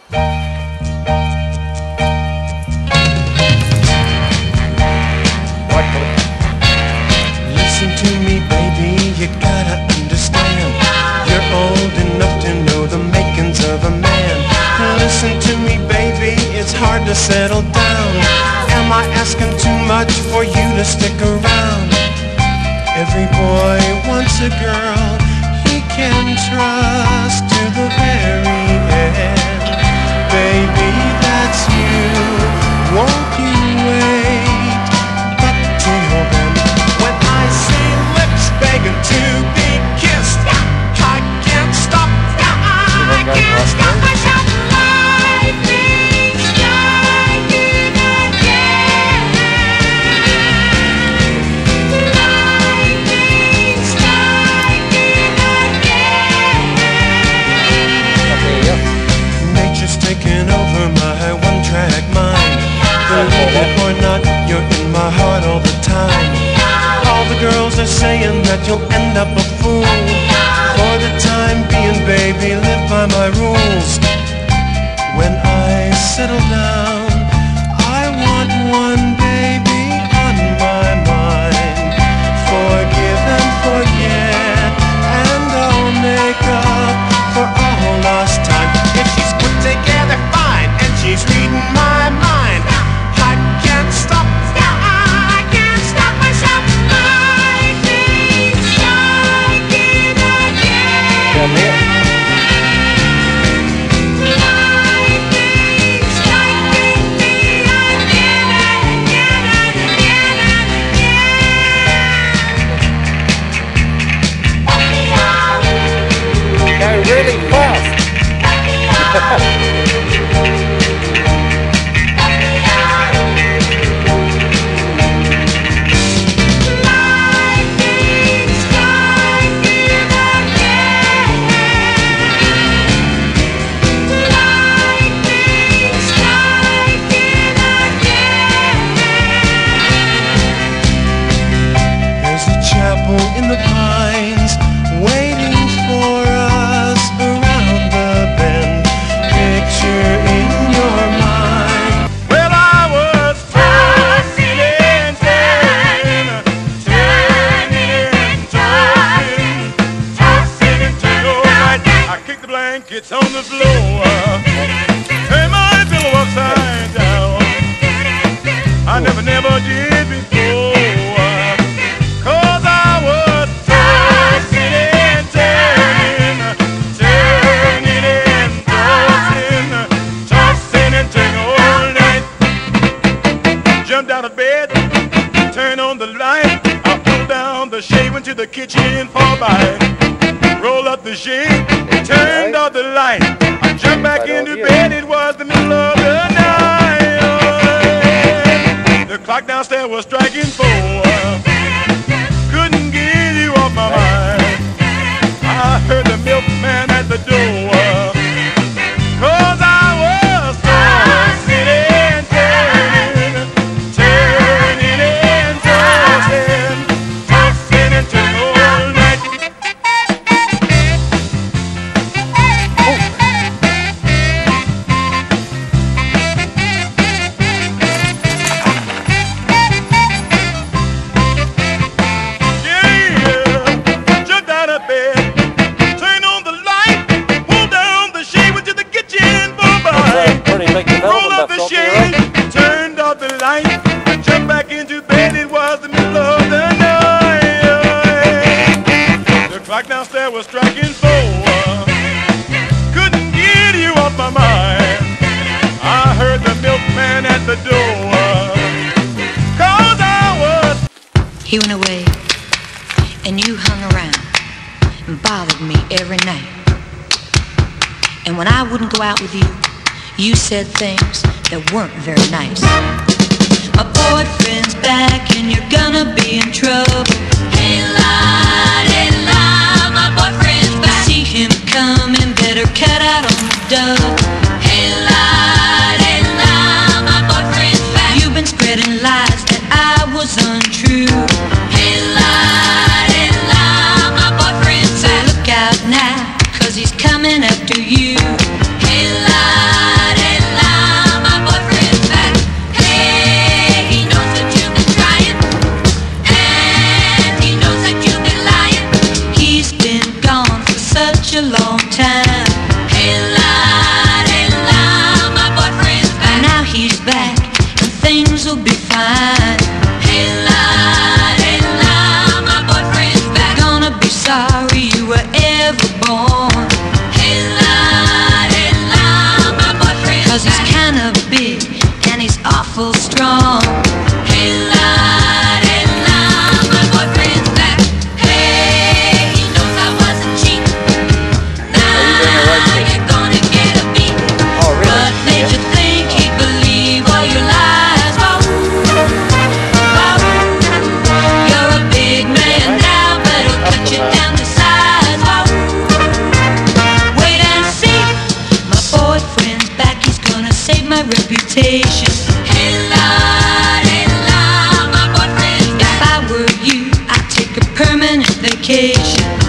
Listen to me, baby, you gotta understand. You're old enough to know the makings of a man. Listen to me, baby, it's hard to settle down. Am I asking too much for you to stick around? Every boy wants a girl he can trust to the very end. Baby, that's you. Won't you wait? But till then, when I see lips begging to be kissed, I can't stop. I can't stop myself. Life is like it again. Life is like it again. Nature's taking over my one-track mind. Believe it or not, you're in my heart all the time. All the girls are saying that you'll end up a fool. For the time being, baby, live by my rules. When I settle down, I want one baby on my mind. Forgive and forget, and I'll make up for all lost time. If she's put together fine, and she's reading my mind, I can't stop. I can't stop myself. Life is like it again. Life is like it again, again. Go really fast. In the pines, waiting for us around the bend. Picture in your mind. Well, I was tossing and turning, turning and tossing, tossing and turning all night. I kicked the blankets on the floor, turned my pillow upside down. I never did before. Out of bed, turn on the light. I pull down the shade, went to the kitchen for a bite. Roll up the shade, turned off the light. I jumped back into bed, it was the middle of the night. The clock downstairs was striking 4. Couldn't get you off my mind. I heard the milkman at the door, 'cause I was tossing and turning, turning and tossing, tossing and turning all night. Roll up the shade, turned off the light, jumped back into bed, it was the middle of the night. The clock downstairs was striking 4. Couldn't get you off my mind. I heard the milkman at the door, 'cause I was. He went away, and you hung around and bothered me every night. And when I wouldn't go out with you, you said things that weren't very nice. My boyfriend's back and you're gonna be in trouble. Hey, my boyfriend's back. See him coming, better cut out on the double. Hey, my boyfriend's back. You've been spreading lies that I was untrue. Hey, my boyfriend's back. So look out now, 'cause he's coming after you. Hey, my reputation. Hey Lord, my boyfriend's back. If I were you, I'd take a permanent vacation.